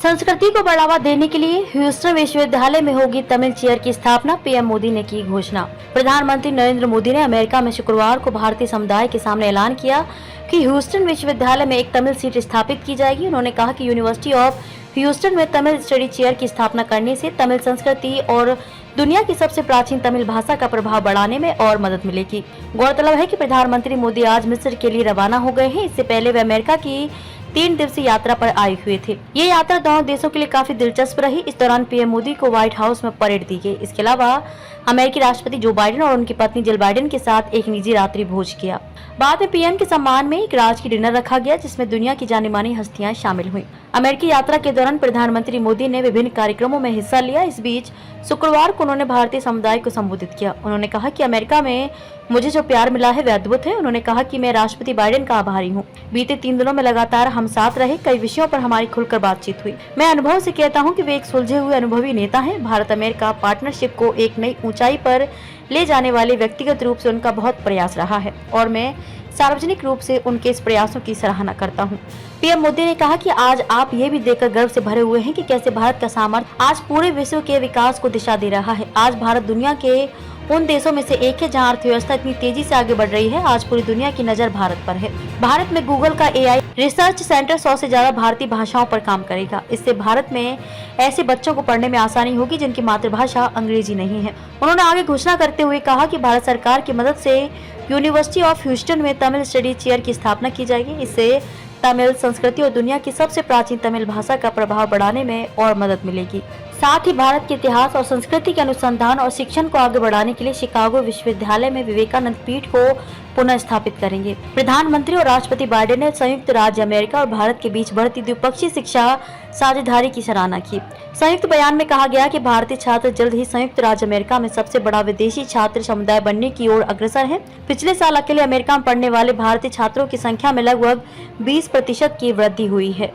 संस्कृति को बढ़ावा देने के लिए ह्यूस्टन विश्वविद्यालय में होगी तमिल चेयर की स्थापना, पीएम मोदी ने की घोषणा। प्रधानमंत्री नरेंद्र मोदी ने अमेरिका में शुक्रवार को भारतीय समुदाय के सामने ऐलान किया कि ह्यूस्टन विश्वविद्यालय में एक तमिल सीट स्थापित की जाएगी। उन्होंने कहा कि यूनिवर्सिटी ऑफ ह्यूस्टन में तमिल स्टडी चेयर की स्थापना करने से तमिल संस्कृति और दुनिया की सबसे प्राचीन तमिल भाषा का प्रभाव बढ़ाने में और मदद मिलेगी। गौरतलब है कि प्रधानमंत्री मोदी आज मिस्र के लिए रवाना हो गए हैं। इससे पहले वे अमेरिका की 3 दिवसीय यात्रा पर आए हुए थे। ये यात्रा दोनों देशों के लिए काफी दिलचस्प रही। इस दौरान पीएम मोदी को व्हाइट हाउस में परेड दी गई। इसके अलावा अमेरिकी राष्ट्रपति जो बाइडेन और उनकी पत्नी जिल बाइडेन के साथ एक निजी रात्रि भोज किया। बाद में पीएम के सम्मान में एक राजकीय डिनर रखा गया, जिसमें दुनिया की जानी मानी हस्तियां शामिल हुई। अमेरिकी यात्रा के दौरान प्रधानमंत्री मोदी ने विभिन्न कार्यक्रमों में हिस्सा लिया। इस बीच शुक्रवार को उन्होंने भारतीय समुदाय को संबोधित किया। उन्होंने कहा कि अमेरिका में मुझे जो प्यार मिला है वह अद्भुत है। उन्होंने कहा कि मैं राष्ट्रपति बाइडेन का आभारी हूँ। बीते 3 दिनों में लगातार हम साथ रहे, कई विषयों पर हमारी खुलकर बातचीत हुई। मैं अनुभव से कहता हूँ कि वे एक सुलझे हुए अनुभवी नेता हैं। भारत अमेरिका पार्टनरशिप को एक नई ऊंचाई पर ले जाने वाले व्यक्तिगत रूप से उनका बहुत प्रयास रहा है और मैं सार्वजनिक रूप से उनके इस प्रयासों की सराहना करता हूं। पीएम मोदी ने कहा कि आज आप ये भी देखकर गर्व से भरे हुए हैं कि कैसे भारत का सामर्थ्य आज पूरे विश्व के विकास को दिशा दे रहा है। आज भारत दुनिया के उन देशों में से एक है जहां अर्थव्यवस्था इतनी तेजी से आगे बढ़ रही है। आज पूरी दुनिया की नजर भारत पर है। भारत में गूगल का एआई रिसर्च सेंटर 100 से ज्यादा भारतीय भाषाओं पर काम करेगा। इससे भारत में ऐसे बच्चों को पढ़ने में आसानी होगी जिनकी मातृभाषा अंग्रेजी नहीं है। उन्होंने आगे घोषणा करते हुए कहा कि भारत सरकार की मदद से यूनिवर्सिटी ऑफ ह्यूस्टन में तमिल स्टडी चेयर की स्थापना की जाएगी। इससे तमिल संस्कृति और दुनिया की सबसे प्राचीन तमिल भाषा का प्रभाव बढ़ाने में और मदद मिलेगी। साथ ही भारत के इतिहास और संस्कृति के अनुसंधान और शिक्षण को आगे बढ़ाने के लिए शिकागो विश्वविद्यालय में विवेकानंद पीठ को पुनः स्थापित करेंगे। प्रधानमंत्री और राष्ट्रपति बाइडेन ने संयुक्त राज्य अमेरिका और भारत के बीच बढ़ती द्विपक्षीय शिक्षा साझेदारी की सराहना की। संयुक्त बयान में कहा गया कि भारतीय छात्र जल्द ही संयुक्त राज्य अमेरिका में सबसे बड़ा विदेशी छात्र समुदाय बनने की ओर अग्रसर है। पिछले साल अकेले अमेरिका में पढ़ने वाले भारतीय छात्रों की संख्या में लगभग 20% की वृद्धि हुई है।